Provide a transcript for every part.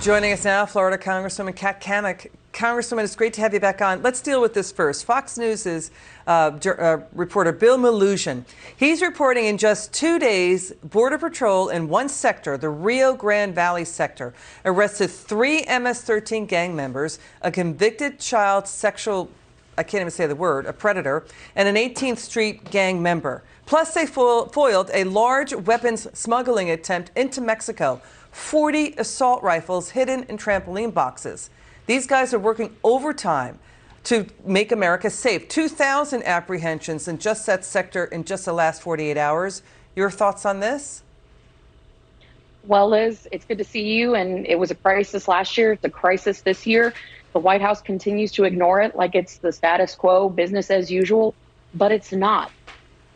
Joining us now, Florida Congresswoman Cammack. Congresswoman, it's great to have you back on. Let's deal with this first. Fox News' reporter Bill Maloogian. He's reporting in just 2 days, Border Patrol in one sector, the Rio Grande Valley sector, arrested 3 MS-13 gang members, a convicted child sexual, I can't even say the word, a predator, and an 18th Street gang member. Plus, they foiled a large weapons smuggling attempt into Mexico. 40 assault rifles hidden in trampoline boxes. These guys are working overtime to make America safe. 2,000 apprehensions in just that sector in just the last 48 hours. Your thoughts on this? Well, Liz, it's good to see you. And it was a crisis last year. It's a crisis this year. The White House continues to ignore it like it's the status quo, business as usual, but it's not.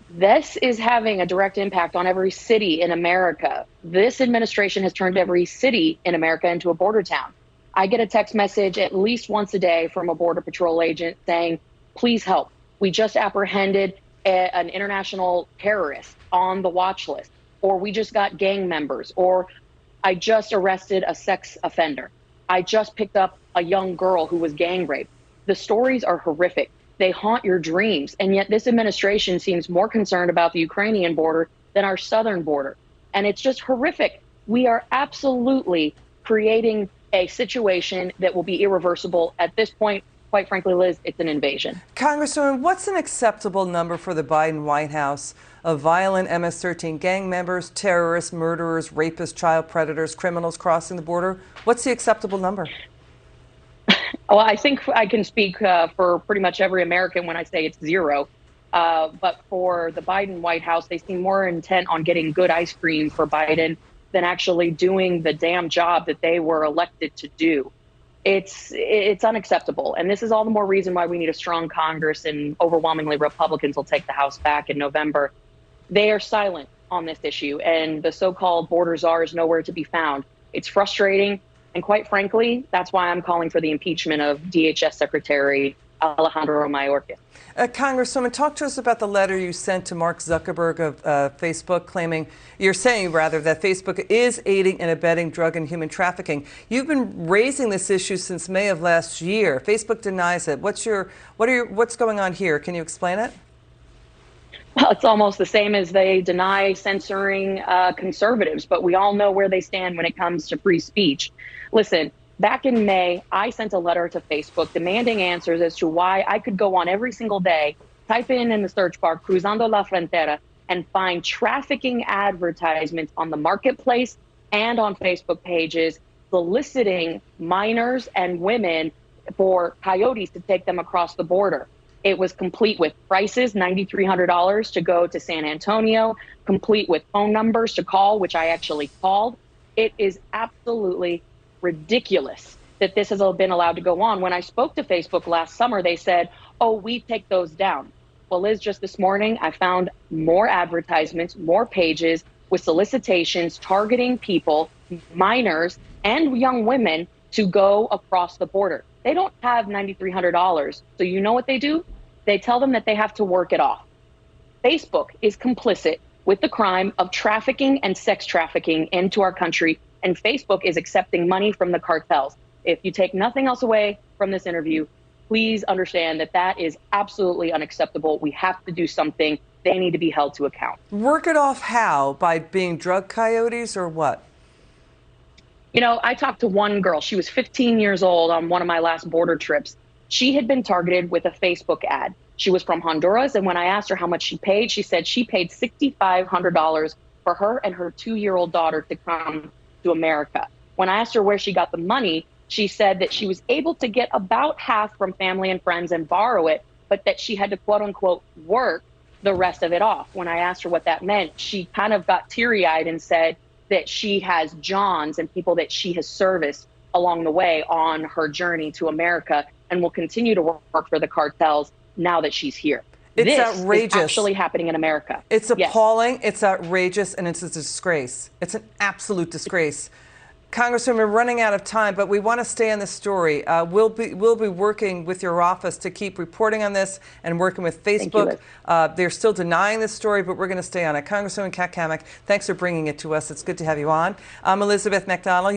This is having a direct impact on every city in America. This administration has turned every city in America into a border town. I get a text message at least once a day from a Border Patrol agent saying, please help. We just apprehended an international terrorist on the watch list, or we just got gang members, or I just arrested a sex offender. I just picked up a young girl who was gang raped. The stories are horrific. They haunt your dreams. And yet this administration seems more concerned about the Ukrainian border than our southern border. And it's just horrific. We are absolutely creating a situation that will be irreversible. At this point, quite frankly, Liz, it's an invasion. Congresswoman, what's an acceptable number for the Biden White House of violent MS-13 gang members, terrorists, murderers, rapists, child predators, criminals crossing the border? What's the acceptable number? Well, I think I can speak for pretty much every American when I say it's 0. But for the Biden White House, they seem more intent on getting good ice cream for Biden than actually doing the damn job that they were elected to do. It's unacceptable. And this is all the more reason why we need a strong Congress, and overwhelmingly Republicans will take the House back in November. They are silent on this issue, and the so-called border czar is nowhere to be found. It's frustrating. And quite frankly, that's why I'm calling for the impeachment of DHS Secretary Alejandro Mayorkas. Congresswoman, talk to us about the letter you sent to Mark Zuckerberg of Facebook, you're saying that Facebook is aiding and abetting drug and human trafficking. You've been raising this issue since May of last year. Facebook denies it. What's going on here? Can you explain it? Well, it's almost the same as they deny censoring conservatives, but we all know where they stand when it comes to free speech. Listen, back in May, I sent a letter to Facebook demanding answers as to why I could go on every single day, type in the search bar, Cruzando la Frontera, and find trafficking advertisements on the marketplace and on Facebook pages soliciting minors and women for coyotes to take them across the border. It was complete with prices, $9,300 to go to San Antonio, complete with phone numbers to call, which I actually called. It is absolutely ridiculous that this has been allowed to go on. When I spoke to Facebook last summer, they said, oh, we take those down. Well, Liz, just this morning, I found more advertisements, more pages with solicitations targeting people, minors and young women, to go across the border. They don't have $9,300. So you know what they do? They tell them that they have to work it off. Facebook is complicit with the crime of trafficking and sex trafficking into our country. And Facebook is accepting money from the cartels. If you take nothing else away from this interview, please understand that that is absolutely unacceptable. We have to do something. They need to be held to account. Work it off how? By being drug coyotes or what? You know, I talked to one girl. She was 15 years old on one of my last border trips. She had been targeted with a Facebook ad. She was from Honduras. And when I asked her how much she paid, she said she paid $6,500 for her and her 2-year-old daughter to come to America. When I asked her where she got the money, she said that she was able to get about half from family and friends and borrow it, but that she had to, quote unquote, work the rest of it off. When I asked her what that meant, she kind of got teary-eyed and said that she has Johns and people that she has serviced along the way on her journey to America, and will continue to work for the cartels now that she's here. It's outrageous. Is actually happening in America. It's appalling, yes. It's outrageous, and it's a disgrace. It's an absolute disgrace. Congresswoman, we're running out of time, but we want to stay on this story. We'll be working with your office to keep reporting on this and working with Facebook. They're still denying this story, but we're going to stay on it. Congresswoman Kat Cammack, thanks for bringing it to us. It's good to have you on. I'm Elizabeth McDonald.